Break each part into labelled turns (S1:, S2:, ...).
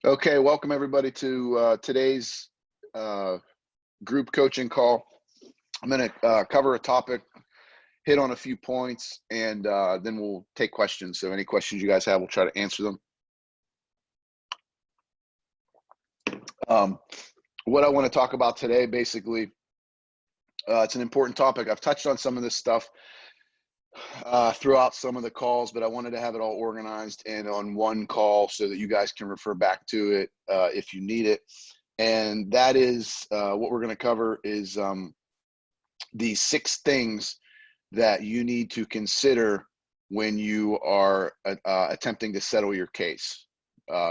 S1: Okay, welcome everybody to today's uh, group coaching call. I'm going to cover a topic, hit on a few points, and then we'll take questions. So any questions you guys have, we'll try to answer them. What I want to talk about today, basically, it's an important topic. I've touched on some of this stuff throughout some of the calls, but I wanted to have it all organized and on one call so that you guys can refer back to it if you need it. And that is what we're going to cover is the 6 things that you need to consider when you are attempting to settle your case.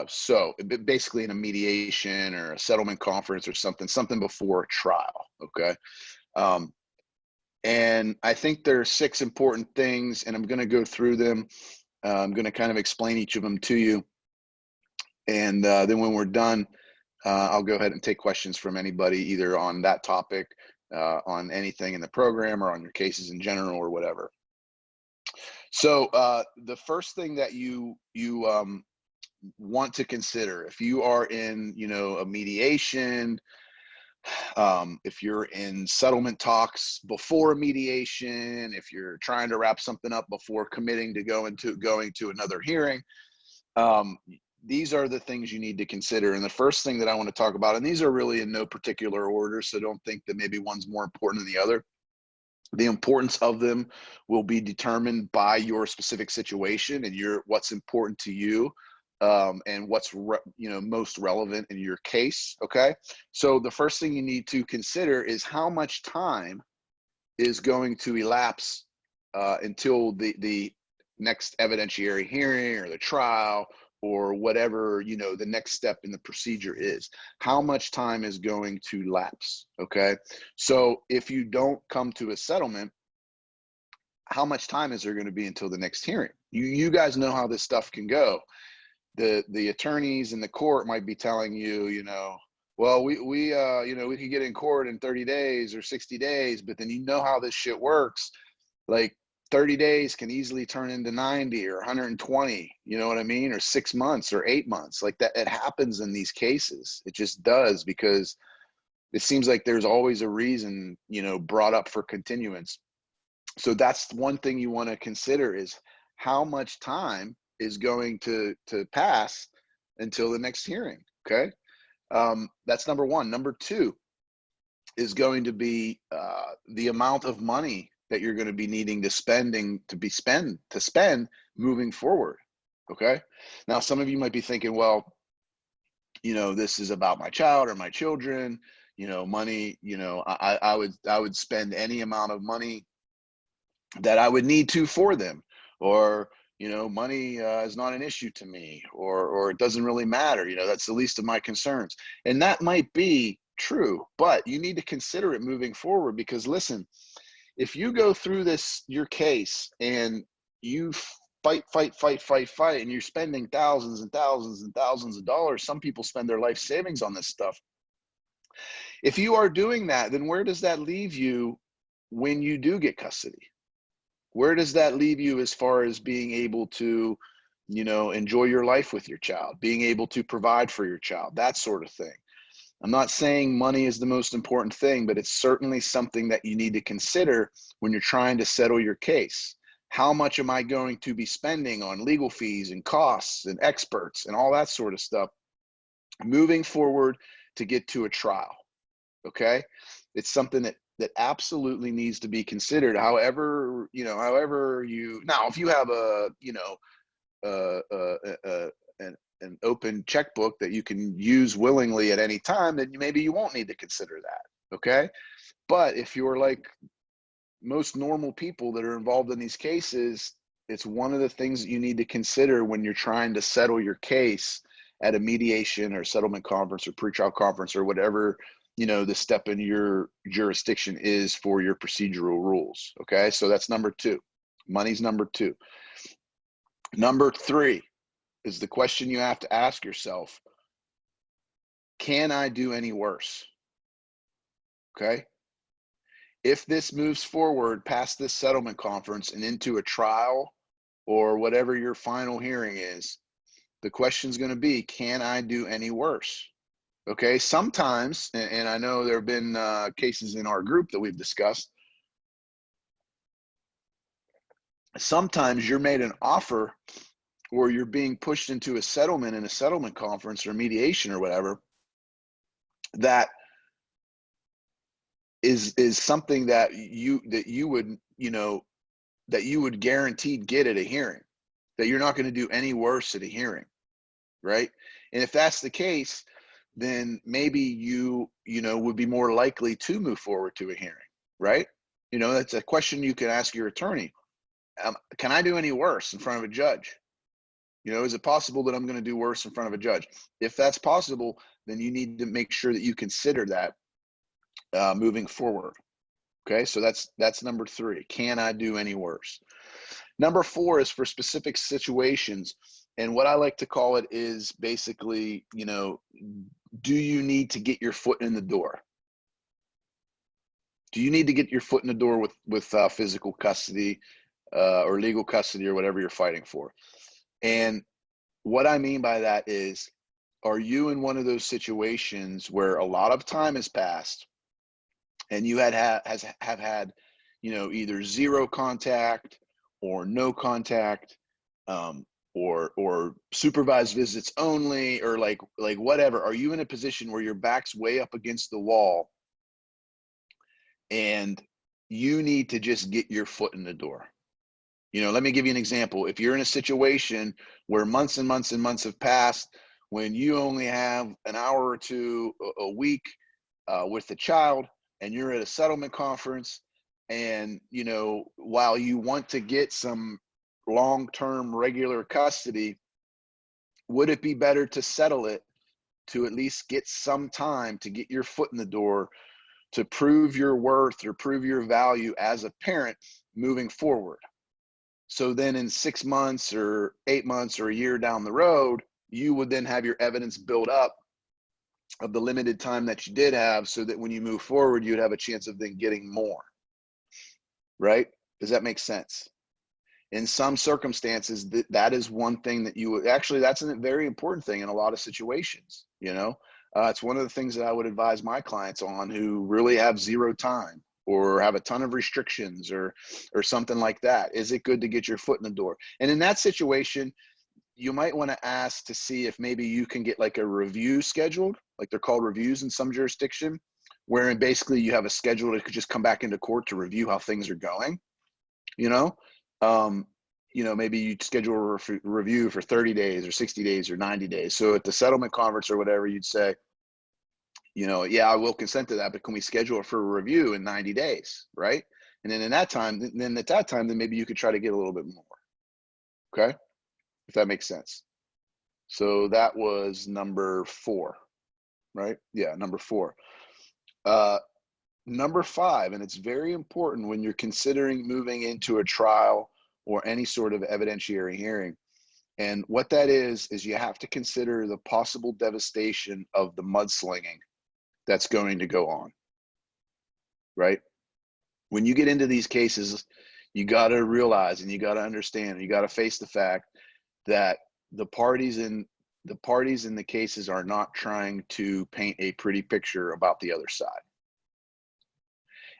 S1: So basically in a mediation or a settlement conference or something before a trial, okay? And I think there are 6 important things, and I'm going to go through them. I'm going to kind of explain each of them to you. And then when we're done, I'll go ahead and take questions from anybody, either on that topic, on anything in the program, or on your cases in general, or whatever. So the first thing that you want to consider, if you are in, a mediation, if you're in settlement talks before a mediation, if you're trying to wrap something up before committing to going to another hearing, these are the things you need to consider. And the first thing that I want to talk about, and these are really in no particular order, so don't think that maybe one's more important than the other. The importance of them will be determined by your specific situation and what's important to you, and what's most relevant in your case. Okay, so the first thing you need to consider is how much time is going to elapse until the next evidentiary hearing or the trial, or whatever the next step in the procedure is. How much time is going to lapse? Okay, so if you don't come to a settlement, how much time is there going to be until the next hearing? You guys know how this stuff can go. The attorneys in the court might be telling you, well, we could get in court in 30 days or 60 days, but then you know how this shit works. Like 30 days can easily turn into 90 or 120, you know what I mean? Or 6 months or 8 months. Like that, it happens in these cases. It just does, because it seems like there's always a reason, brought up for continuance. So that's one thing you want to consider, is how much time is going to pass until the next hearing. Okay. That's number one. Number two is going to be the amount of money that you're going to be needing to spend moving forward. Okay. Now, some of you might be thinking, well, this is about my child or my children, money, I would spend any amount of money that I would need to for them, or, money is not an issue to me, or it doesn't really matter. That's the least of my concerns. And that might be true, but you need to consider it moving forward, because listen, if you go through your case and you fight, and you're spending thousands and thousands and thousands of dollars, some people spend their life savings on this stuff. If you are doing that, then where does that leave you when you do get custody? Where does that leave you as far as being able to, enjoy your life with your child, being able to provide for your child, that sort of thing? I'm not saying money is the most important thing, but it's certainly something that you need to consider when you're trying to settle your case. How much am I going to be spending on legal fees and costs and experts and all that sort of stuff moving forward to get to a trial? Okay, it's something that absolutely needs to be considered. However you now, if you have an open checkbook that you can use willingly at any time, then maybe you won't need to consider that. Okay, but if you're like most normal people that are involved in these cases, it's one of the things that you need to consider when you're trying to settle your case at a mediation or settlement conference or pretrial conference, or whatever the step in your jurisdiction is for your procedural rules. Okay, so that's number two. Money's number two. Number three is the question you have to ask yourself: can I do any worse? Okay, if this moves forward past this settlement conference and into a trial or whatever your final hearing is, The question is going to be, can I do any worse? Okay, sometimes, and I know there have been cases in our group that we've discussed, sometimes you're made an offer or you're being pushed into a settlement in a settlement conference or mediation or whatever, that is something that you would, that you would guaranteed get at a hearing, that you're not going to do any worse at a hearing, right? And if that's the case, then maybe you would be more likely to move forward to a hearing, right? That's a question you can ask your attorney. Can I do any worse in front of a judge? Is it possible that I'm going to do worse in front of a judge? If that's possible, then you need to make sure that you consider that moving forward. Okay, so that's number 3. Can I do any worse? Number 4 is for specific situations. And what I like to call it is basically, do you need to get your foot in the door? Do you need to get your foot in the door with physical custody or legal custody or whatever you're fighting for? And what I mean by that is, are you in one of those situations where a lot of time has passed and you have had, either zero contact or no contact, or supervised visits only, or like whatever? Are you in a position where your back's way up against the wall and you need to just get your foot in the door? Let me give you an example. If you're in a situation where months and months and months have passed, when you only have an hour or two a week with the child, and you're at a settlement conference, and while you want to get some long-term regular custody, would it be better to settle it to at least get some time to get your foot in the door, to prove your worth or prove your value as a parent moving forward? So then in 6 months or 8 months or a year down the road, you would then have your evidence built up of the limited time that you did have, so that when you move forward, you'd have a chance of then getting more, right? Does that make sense? In some circumstances, that is one thing that you would actually, that's a very important thing in a lot of situations. It's one of the things that I would advise my clients on who really have zero time or have a ton of restrictions or something like that. Is it good to get your foot in the door? And in that situation, you might want to ask to see if maybe you can get like a review scheduled, like they're called reviews in some jurisdiction, wherein basically you have a schedule that could just come back into court to review how things are going. Maybe you schedule a review for 30 days or 60 days or 90 days. So at the settlement conference or whatever, you'd say, yeah, I will consent to that, but can we schedule it for a review in 90 days, right? And then at that time, then maybe you could try to get a little bit more. Okay, if that makes sense. So that was number 4, right? Yeah, number 4. Number 5, and it's very important when you're considering moving into a trial or any sort of evidentiary hearing. And what that is you have to consider the possible devastation of the mudslinging that's going to go on, right? When you get into these cases, you got to realize and you got to understand, you got to face the fact that the parties in the cases are not trying to paint a pretty picture about the other side.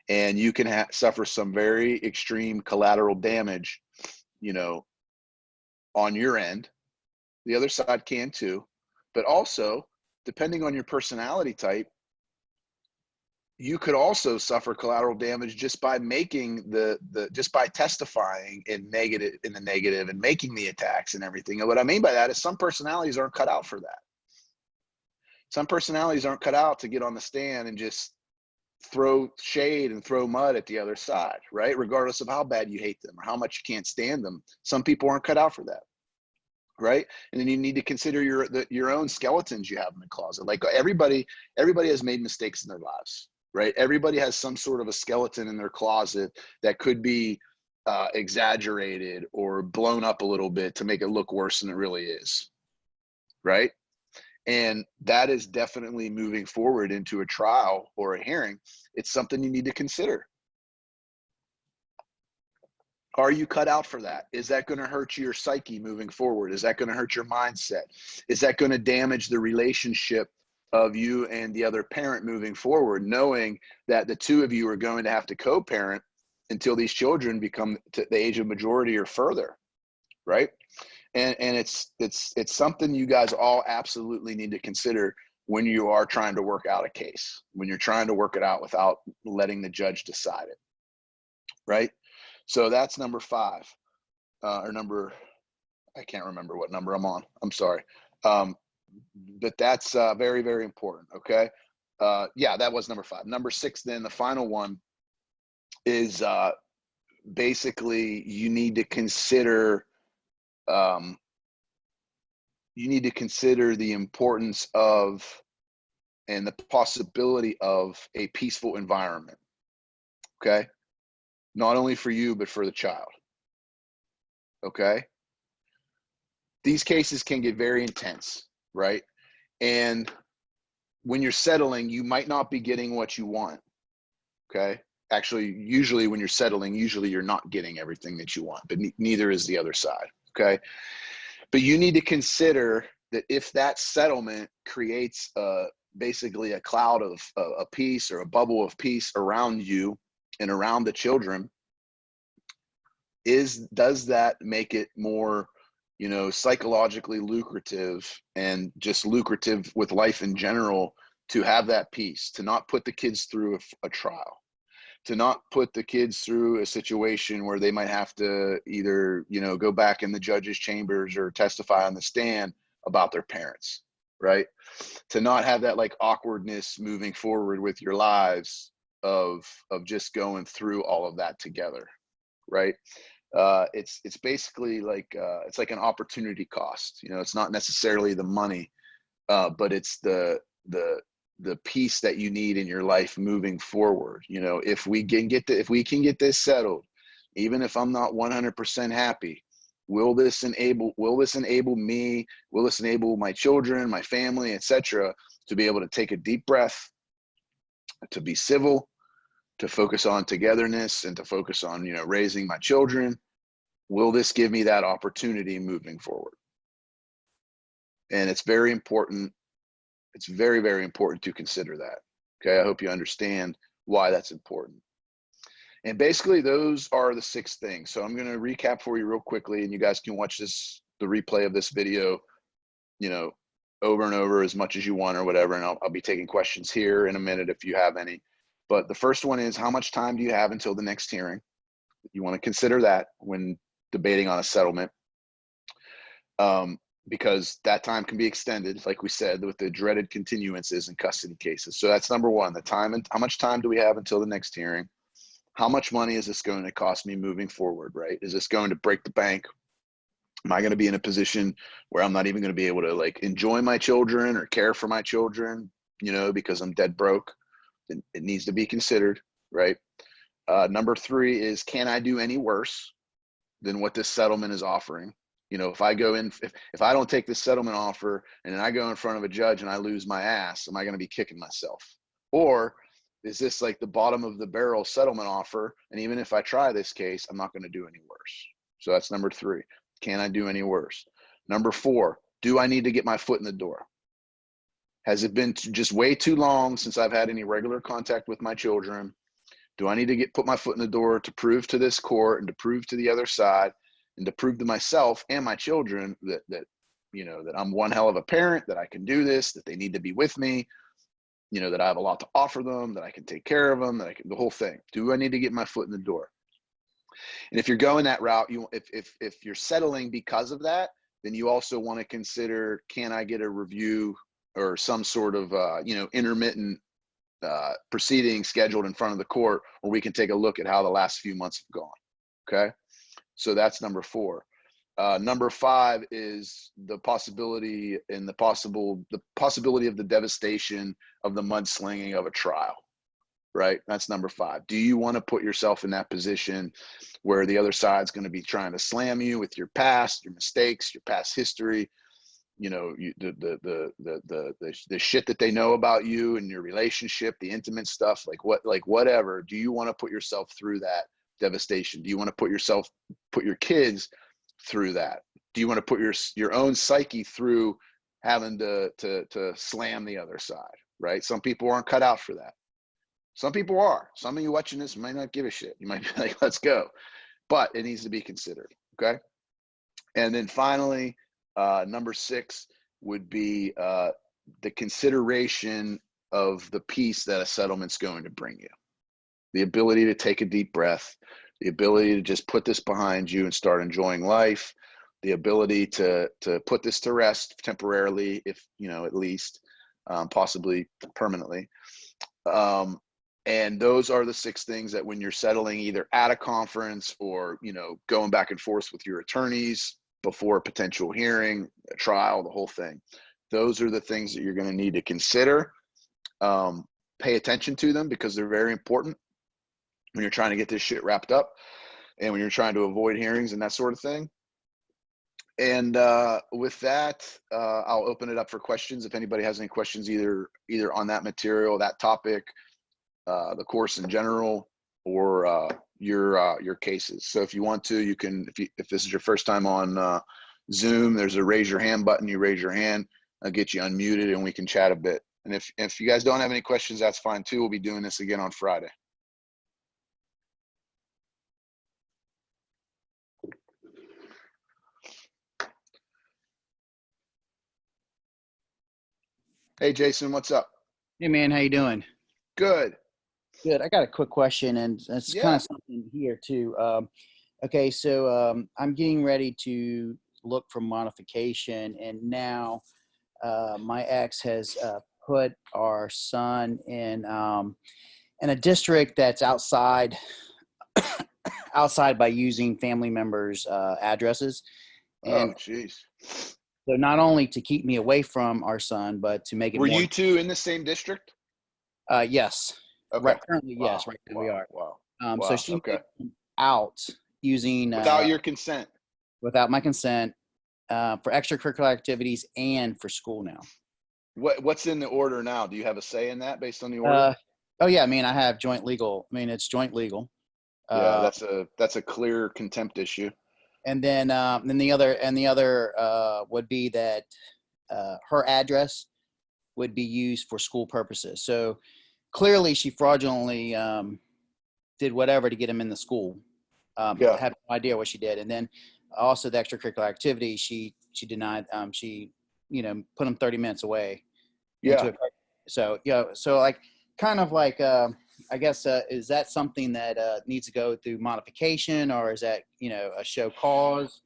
S1: And you can suffer some very extreme collateral damage, on your end. The other side can too, but also depending on your personality type, you could also suffer collateral damage just by making just by testifying in the negative and making the attacks and everything. And what I mean by that is some personalities aren't cut out for that. Some personalities aren't cut out to get on the stand and just throw shade and throw mud at the other side, right? Regardless of how bad you hate them or how much you can't stand them. Some people aren't cut out for that, right? And then you need to consider your own skeletons you have in the closet. Like everybody has made mistakes in their lives, right? Everybody has some sort of a skeleton in their closet that could be exaggerated or blown up a little bit to make it look worse than it really is, right? And that is definitely moving forward into a trial or a hearing. It's something you need to consider. Are you cut out for that? Is that going to hurt your psyche moving forward? Is that going to hurt your mindset? Is that going to damage the relationship of you and the other parent moving forward, knowing that the two of you are going to have to co-parent until these children become to the age of majority or further, right? And it's something you guys all absolutely need to consider when you are trying to work out a case, when you're trying to work it out without letting the judge decide it, right? So that's number 5, or number, I can't remember what number I'm on. I'm sorry. But that's very, very important. Okay. Yeah, that was number 5. Number 6, then the final one is basically you need to consider the importance of and the possibility of a peaceful environment. Okay. Not only for you, but for the child. Okay. These cases can get very intense, right? And when you're settling, you might not be getting what you want. Okay. Actually, usually when you're settling, usually you're not getting everything that you want, but neither is the other side. Okay. But you need to consider that if that settlement creates basically a cloud of a peace or a bubble of peace around you and around the children, does that make it more, psychologically lucrative and just lucrative with life in general to have that peace, to not put the kids through a trial, to not put the kids through a situation where they might have to either, go back in the judge's chambers or testify on the stand about their parents, right? To not have that like awkwardness moving forward with your lives of just going through all of that together, right? It's basically like it's like an opportunity cost. It's not necessarily the money, but it's the peace that you need in your life moving forward. If we can get this settled, even if I'm not 100% happy, will this enable me? Will this enable my children, my family, etc., to be able to take a deep breath, to be civil, to focus on togetherness, and to focus on, raising my children? Will this give me that opportunity moving forward? And it's very important. It's very, very important to consider that. Okay. I hope you understand why that's important. And basically those are the 6 things. So I'm going to recap for you real quickly, and you guys can watch the replay of this video, over and over as much as you want or whatever. And I'll be taking questions here in a minute if you have any. But the first one is, how much time do you have until the next hearing? You want to consider that when debating on a settlement, because that time can be extended, like we said, with the dreaded continuances in custody cases. So that's number 1, the time. And how much time do we have until the next hearing? How much money is this going to cost me moving forward, right? Is this going to break the bank? Am I going to be in a position where I'm not even going to be able to like enjoy my children or care for my children, because I'm dead broke? It needs to be considered, right? Number 3 is, can I do any worse than what this settlement is offering? If I go in, if I don't take this settlement offer and then I go in front of a judge and I lose my ass, am I going to be kicking myself? Or is this like the bottom of the barrel settlement offer, and even if I try this case, I'm not going to do any worse? So that's number 3. Can I do any worse? Number 4, do I need to get my foot in the door? Has it been just way too long since I've had any regular contact with my children? Do I need to put my foot in the door to prove to this court and to prove to the other side and to prove to myself and my children that I'm one hell of a parent, that I can do this, that they need to be with me, that I have a lot to offer them, that I can take care of them, that I can, the whole thing. Do I need to get my foot in the door? And if you're going that route, if you're settling because of that, then you also want to consider, can I get a review or some sort of intermittent proceeding scheduled in front of the court where we can take a look at how the last few months have gone. Okay. So that's number 4. Number 5 is the possibility of the devastation of the mudslinging of a trial, right? That's number 5. Do you want to put yourself in that position where the other side's going to be trying to slam you with your past, your mistakes, your past history, the shit that they know about you and your relationship, the intimate stuff, like whatever. Do you want to put yourself through that devastation? Do you want to put your kids through that? Do you want to put your own psyche through having to slam the other side, right? Some people aren't cut out for that. Some people are. Some of you watching this might not give a shit. You might be like, let's go. But it needs to be considered, okay? And then finally, number 6 would be the consideration of the peace that a settlement's going to bring you. The ability to take a deep breath, the ability to just put this behind you and start enjoying life, the ability to put this to rest temporarily, if, at least, possibly permanently. And those are the 6 things that when you're settling either at a conference or, going back and forth with your attorneys before a potential hearing, a trial, the whole thing, those are the things that you're going to need to consider. Pay attention to them because they're very important when you're trying to get this shit wrapped up and when you're trying to avoid hearings and that sort of thing. And with that, I'll open it up for questions. If anybody has any questions, either on that material, that topic, the course in general, or your cases. So if you want to, you can, if this is your first time on Zoom, there's a raise your hand button. You raise your hand, I'll get you unmuted and we can chat a bit. And if you guys don't have any questions, that's fine too. We'll be doing this again on Friday. Hey, Jason, what's up?
S2: Hey, man, how you doing?
S1: Good.
S2: Good. I got a quick question, and it's kind of something here too. Okay, so I'm getting ready to look for modification, and now my ex has put our son in a district that's outside by using family members' addresses. And
S1: oh, jeez.
S2: So not only to keep me away from our son, but to make it
S1: Were
S2: more.
S1: you two in the same district?
S2: Yes.
S1: Okay.
S2: Right. Currently,
S1: wow.
S2: yes. Right now we are.
S1: Wow.
S2: So she moved out using
S1: without your consent.
S2: Without my consent, for extracurricular activities and for school now.
S1: What's in the order now? Do you have a say in that based on the order?
S2: Oh yeah. I mean, I have joint legal. I mean, it's joint legal.
S1: Yeah, that's a clear contempt issue.
S2: And then the other would be that her address would be used for school purposes. So clearly she fraudulently did whatever to get him in the school. Have no idea what she did. And then also the extracurricular activity, she denied, she, put him 30 minutes away.
S1: Yeah.
S2: So, so like, kind of like, I guess, is that something that needs to go through modification, or is that, a show cause?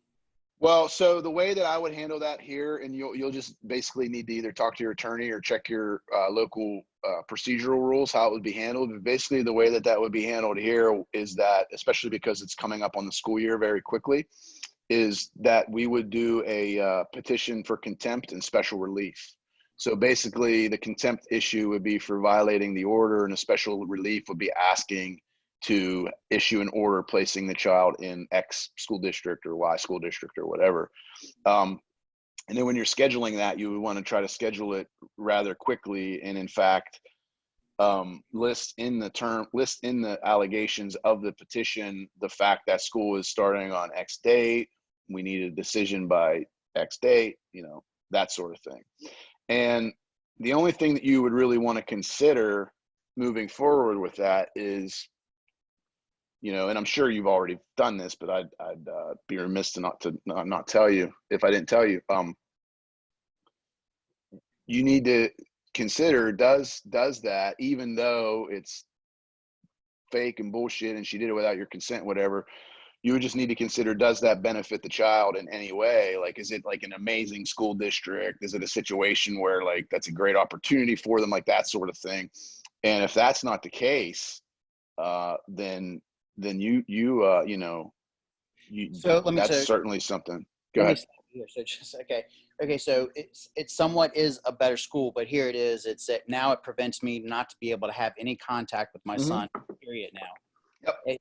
S1: Well, so the way that I would handle that here, and you'll just basically need to either talk to your attorney or check your local procedural rules, how it would be handled. But basically the way that would be handled here is that, especially because it's coming up on the school year very quickly, is that we would do a petition for contempt and special relief. So basically the contempt issue would be for violating the order, and a special relief would be asking to issue an order placing the child in X school district or Y school district or whatever. And then when you're scheduling that, you would want to try to schedule it rather quickly. And in fact, list in the allegations of the petition, the fact that school is starting on X date, we need a decision by X date, that sort of thing. And the only thing that you would really want to consider moving forward with that is, and I'm sure you've already done this, but I'd be remiss to not tell you if I didn't tell you. You need to consider, does that, even though it's fake and bullshit and she did it without your consent, whatever, you would just need to consider, does that benefit the child in any way? Like, is it like an amazing school district? Is it a situation where like that's a great opportunity for them, like that sort of thing? And if that's not the case, then
S2: So
S1: that's certainly something. Go ahead.
S2: So just okay. So it somewhat is a better school, but here it is. It's that now it prevents me not to be able to have any contact with my son. Period. Now.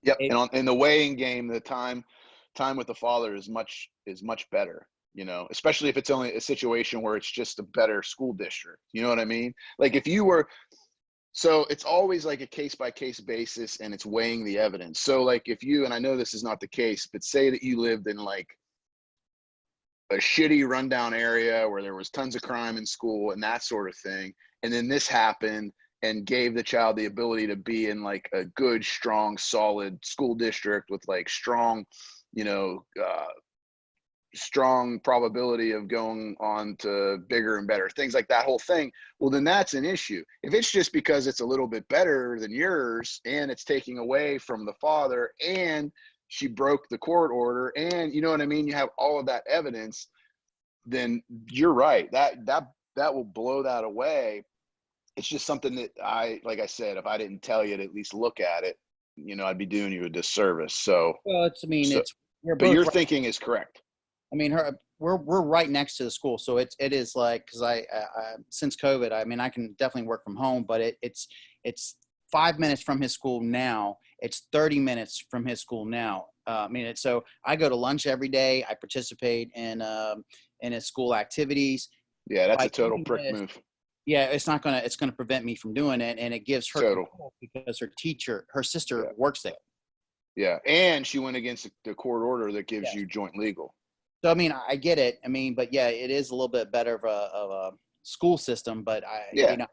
S1: Yep. And in the weighing game, the time with the father is much better. Especially if it's only a situation where it's just a better school district. You know what I mean? Like if you were, So it's always like a case by case basis, and it's weighing the evidence. So like if you, and I know this is not the case, but say that you lived in like a shitty rundown area where there was tons of crime in school and that sort of thing, and then this happened and gave the child the ability to be in like a good, strong, solid school district with like strong, you know, strong probability of going on to bigger and better things, like that whole thing, well, then that's an issue. If it's just because it's a little bit better than yours and it's taking away from the father and she broke the court order and, you know what I mean, you have all of that evidence, then you're right. That will blow that away. It's just something that like I said, if I didn't tell you to at least look at it, you know, I'd be doing you a disservice. So,
S2: Well, we're
S1: but
S2: both
S1: your
S2: right.
S1: thinking is correct.
S2: I mean, we're right next to the school, so it is like, because I since COVID, I mean, I can definitely work from home, but it's 5 minutes from his school now. It's 30 minutes from his school now. I mean, so I go to lunch every day. I participate in his school activities.
S1: Yeah, that's
S2: By
S1: a total
S2: doing
S1: prick
S2: this,
S1: move.
S2: yeah, it's gonna prevent me from doing it, and it gives her
S1: Total.
S2: control because her sister
S1: Yeah.
S2: works there.
S1: Yeah, and she went against the court order that gives
S2: Yes.
S1: you joint legal.
S2: So I mean, I get it. I mean, but yeah, it is a little bit better of a school system. But
S1: Yeah.
S2: you know,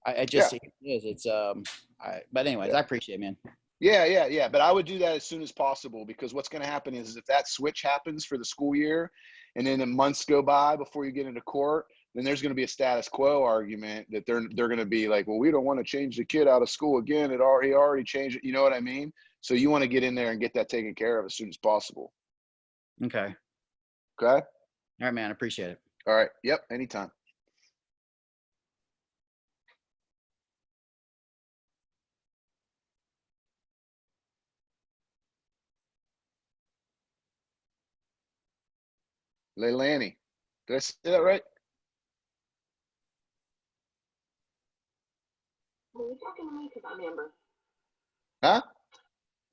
S2: I just it is. It's but anyways,
S1: Yeah.
S2: I appreciate it, man.
S1: Yeah. But I would do that as soon as possible, because what's going to happen is if that switch happens for the school year, and then the months go by before you get into court, then there's going to be a status quo argument that they're going to be like, well, we don't want to change the kid out of school again. He already changed it. You know what I mean? So you want to get in there and get that taken care of as soon as possible.
S2: Okay.
S1: Okay.
S2: All right, man. I appreciate it.
S1: All right. Yep. Anytime. Leilani. Did I say that right?
S3: Are you talking to me because I'm Amber?
S1: Huh?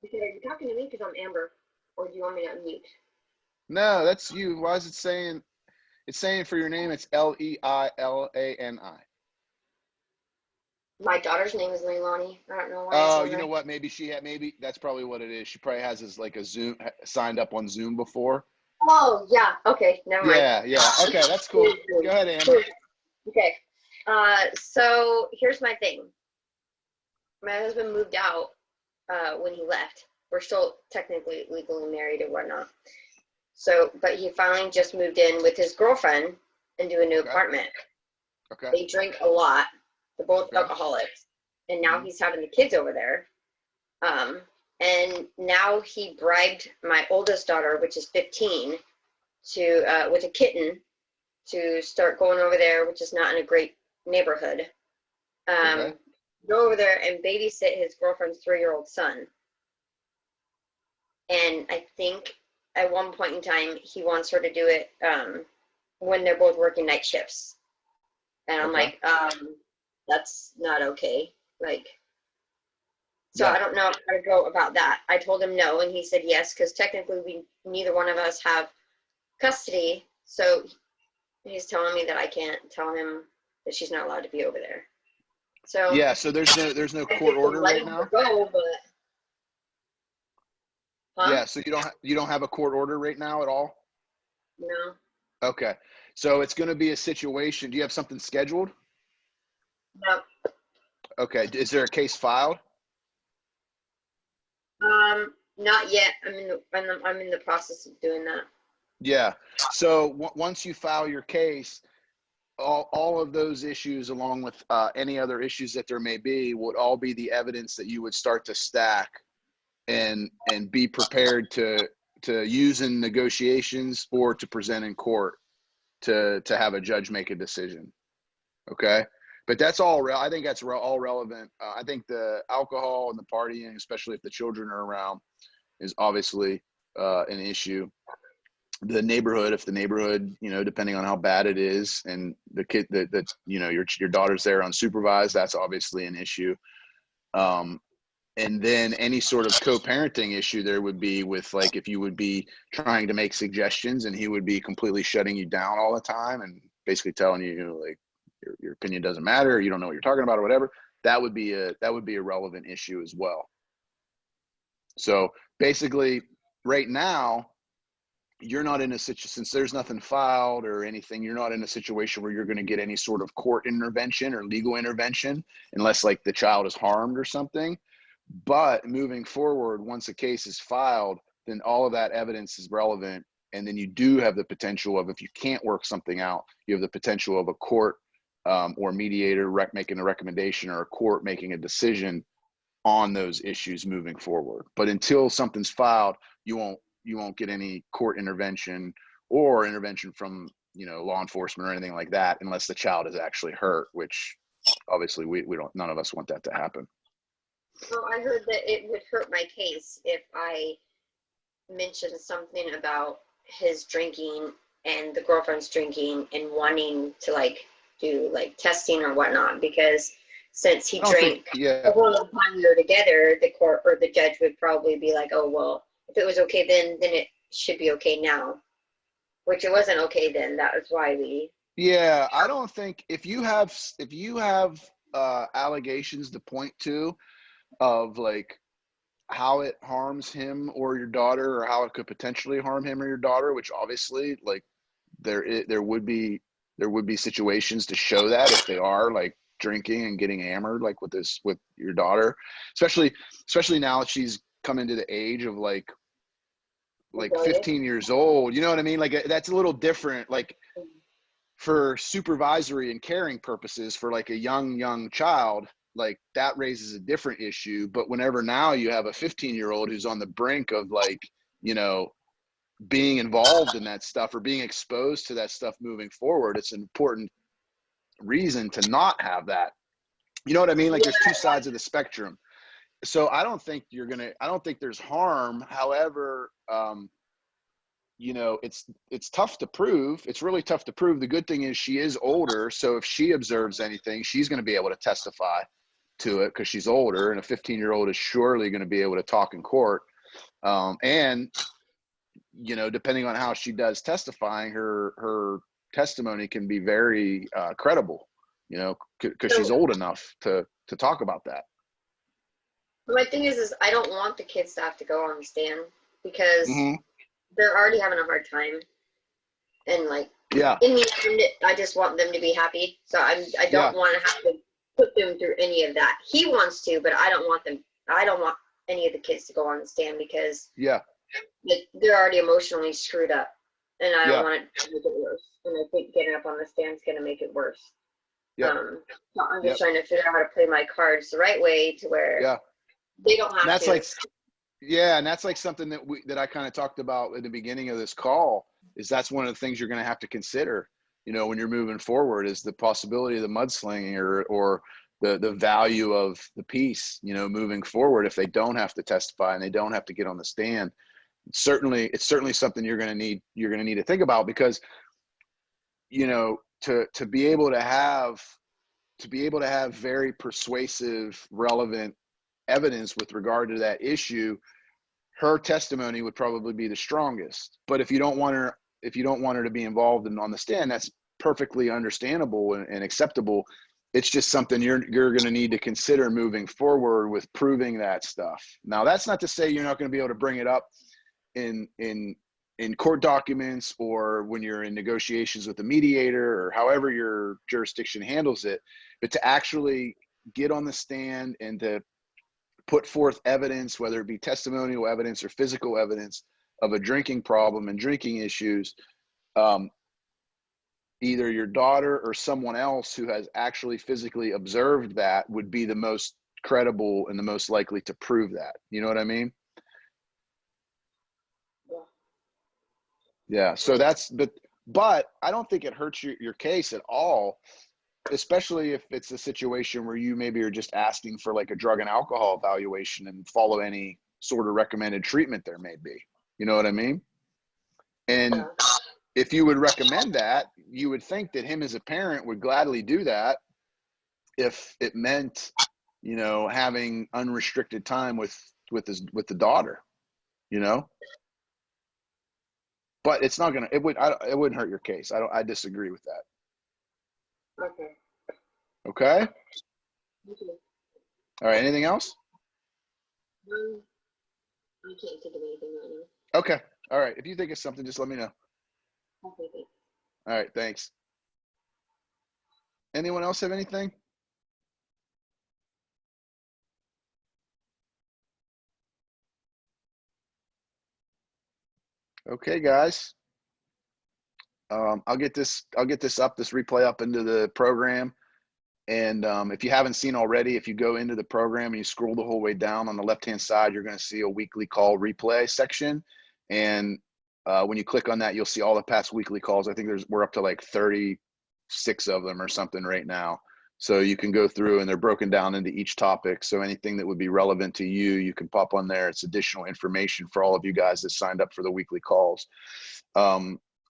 S3: You said, are you talking to me because I'm Amber? Or do you want me to unmute?
S1: No, that's you. Why is it saying? It's saying for your name, it's Leilani.
S3: My daughter's name is Leilani. I don't know why.
S1: Oh, you know what? Maybe that's probably what it is. She probably has his like a Zoom, signed up on Zoom before.
S3: Oh, yeah. Okay. Never mind.
S1: Yeah. Okay, that's cool. Go ahead, Amber.
S3: Okay. So here's my thing. My husband moved out when he left. We're still technically legally married and whatnot. So, but he finally just moved in with his girlfriend into a new apartment.
S1: Okay.
S3: They drink a lot. They're both
S1: Okay.
S3: alcoholics. And now he's having the kids over there. And now he bribed my oldest daughter, which is 15, to with a kitten to start going over there, which is not in a great neighborhood.
S1: Okay.
S3: Go over there and babysit his girlfriend's 3-year-old son. And I think at one point in time, he wants her to do it when they're both working night shifts. And I'm like, that's not okay. Like, so
S1: Yeah.
S3: I don't know how to go about that. I told him no, and he said yes, because technically neither one of us have custody. So he's telling me that I can't tell him that she's not allowed to be over there. So
S1: Yeah. So there's no court order right now.
S3: Go, but, huh?
S1: Yeah. So you don't have a court order right now at all.
S3: No.
S1: Okay. So it's going to be a situation. Do you have something scheduled?
S3: No.
S1: Okay. Is there a case filed?
S3: Not yet. I'm in the process of doing that.
S1: Yeah. So once you file your case, all of those issues, along with any other issues that there may be, would all be the evidence that you would start to stack and be prepared to use in negotiations or to present in court to have a judge make a decision. Okay. But that's all real. I think that's all relevant. I think the alcohol and the partying, especially if the children are around, is obviously an issue. The neighborhood, if the neighborhood, you know, depending on how bad it is, and the kid that you know, your daughter's there unsupervised, that's obviously an issue. And then any sort of co-parenting issue there would be with, like, if you would be trying to make suggestions and he would be completely shutting you down all the time and basically telling you, like, your opinion doesn't matter, you don't know what you're talking about or whatever, that would be a relevant issue as well. So basically, right now, you're not in a situation, since there's nothing filed or anything, you're not in a situation where you're going to get any sort of court intervention or legal intervention unless like the child is harmed or something. But moving forward, once a case is filed, then all of that evidence is relevant. And then you do have the potential of, if you can't work something out, you have the potential of a court or mediator making a recommendation, or a court making a decision on those issues moving forward. But until something's filed, you won't get any court intervention or intervention from, you know, law enforcement or anything like that, unless the child is actually hurt, which obviously we don't, none of us want that to happen.
S3: Well, I heard that it would hurt my case if I mentioned something about his drinking and the girlfriend's drinking and wanting to like do like testing or whatnot, because since he drank the whole time we were together, the court or the judge would probably be like, oh, well, if it was okay then it should be okay now, which it wasn't okay then. That was why we.
S1: Yeah, I don't think if you have allegations to point to of like how it harms him or your daughter, or how it could potentially harm him or your daughter, which obviously like there would be situations to show that if they are like drinking and getting hammered, like with your daughter, especially now that she's come into the age of like 15 years old, you know what I mean? Like that's a little different, like for supervisory and caring purposes for like a young child, like that raises a different issue. But whenever now you have a 15-year-old who's on the brink of like, you know, being involved in that stuff or being exposed to that stuff moving forward, it's an important reason to not have that. You know what I mean? Like there's two sides of the spectrum. So I don't think there's harm. However, you know, it's tough to prove. It's really tough to prove. The good thing is she is older. So if she observes anything, she's going to be able to testify to it because she's older, and a 15-year-old is surely going to be able to talk in court. And, you know, depending on how she does testifying, her testimony can be very credible, you know, because she's old enough to talk about that.
S3: My thing is I don't want the kids to have to go on the stand because they're already having a hard time. And like, in the end, I just want them to be happy. So I don't want to have to put them through any of that. He wants to, but I don't want any of the kids to go on the stand because they're already emotionally screwed up. And I don't want it to make it worse. And I think getting up on the stand is going to make it worse. So I'm just trying to figure out how to play my cards the right way to where they don't have
S1: that's
S3: to.
S1: And that's like something that I kind of talked about at the beginning of this call, is that's one of the things you're going to have to consider, you know, when you're moving forward, is the possibility of the mudslinging or the value of the peace, you know, moving forward, if they don't have to testify and they don't have to get on the stand. It's certainly something you're going to need to think about, because, you know, to be able to have very persuasive, relevant evidence with regard to that issue, her testimony would probably be the strongest. But if you don't want her to be involved and on the stand, that's perfectly understandable and acceptable. It's just something you're going to need to consider moving forward with proving that stuff. Now, that's not to say you're not going to be able to bring it up in court documents or when you're in negotiations with the mediator or however your jurisdiction handles it, but to actually get on the stand and to put forth evidence, whether it be testimonial evidence or physical evidence of a drinking problem and drinking issues, either your daughter or someone else who has actually physically observed that would be the most credible and the most likely to prove that. You know what I mean? Yeah. So but I don't think it hurts your case at all, especially if it's a situation where you maybe are just asking for like a drug and alcohol evaluation and follow any sort of recommended treatment there may be. You know what I mean? And if you would recommend that, you would think that him as a parent would gladly do that if it meant, you know, having unrestricted time with the daughter, you know? But it's not it wouldn't hurt your case. I disagree with that.
S3: Okay.
S1: Okay? All right. Anything else?
S3: I can't think of anything right now.
S1: Okay. All right. If you think of something, just let me know.
S3: Okay, thanks.
S1: All right. Thanks. Anyone else have anything? Okay, guys. I'll get this replay up into the program. And if you haven't seen already, if you go into the program and you scroll the whole way down on the left-hand side, you're going to see a weekly call replay section. And when you click on that, you'll see all the past weekly calls. I think we're up to like 36 of them or something right now. So you can go through and they're broken down into each topic. So anything that would be relevant to you, you can pop on there. It's additional information for all of you guys that signed up for the weekly calls.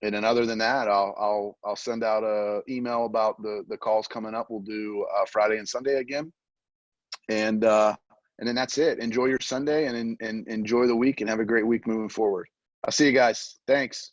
S1: And then other than that, I'll send out a email about the calls coming up. We'll do Friday and Sunday again. And then that's it. Enjoy your Sunday and enjoy the week and have a great week moving forward. I'll see you guys. Thanks.